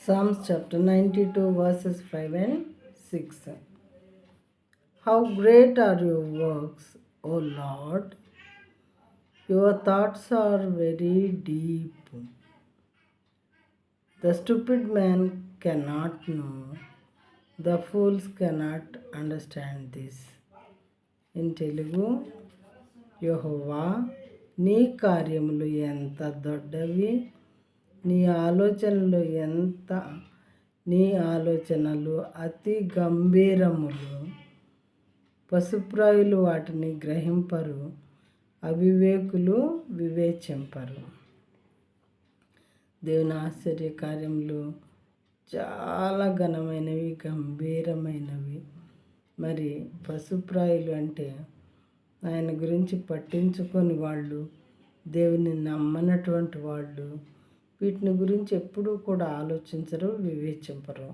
Psalms chapter 92 verses 5 and 6. How great are your works, O Lord! Your thoughts are very deep. The stupid man cannot know, the fools cannot understand this. In Telugu, యెహోవా నీ కార్యములు ఎంత దొడ్డవి, నీ ఆలోచనలు అతి గంభీరములు. పశుప్రాయులు వాటిని గ్రహింపరు, అవివేకులు వివేచింపరు. దేవుని ఆశ్చర్య కార్యములు చాలా ఘనమైనవి, గంభీరమైనవి. మరి పశుప్రాయులు అంటే ఆయన గురించి పట్టించుకొని వాళ్ళు, దేవుని నమ్మనటువంటి వాళ్ళు వీటిని గురించి ఎప్పుడూ కూడా ఆలోచించరు, వివేచింపరు.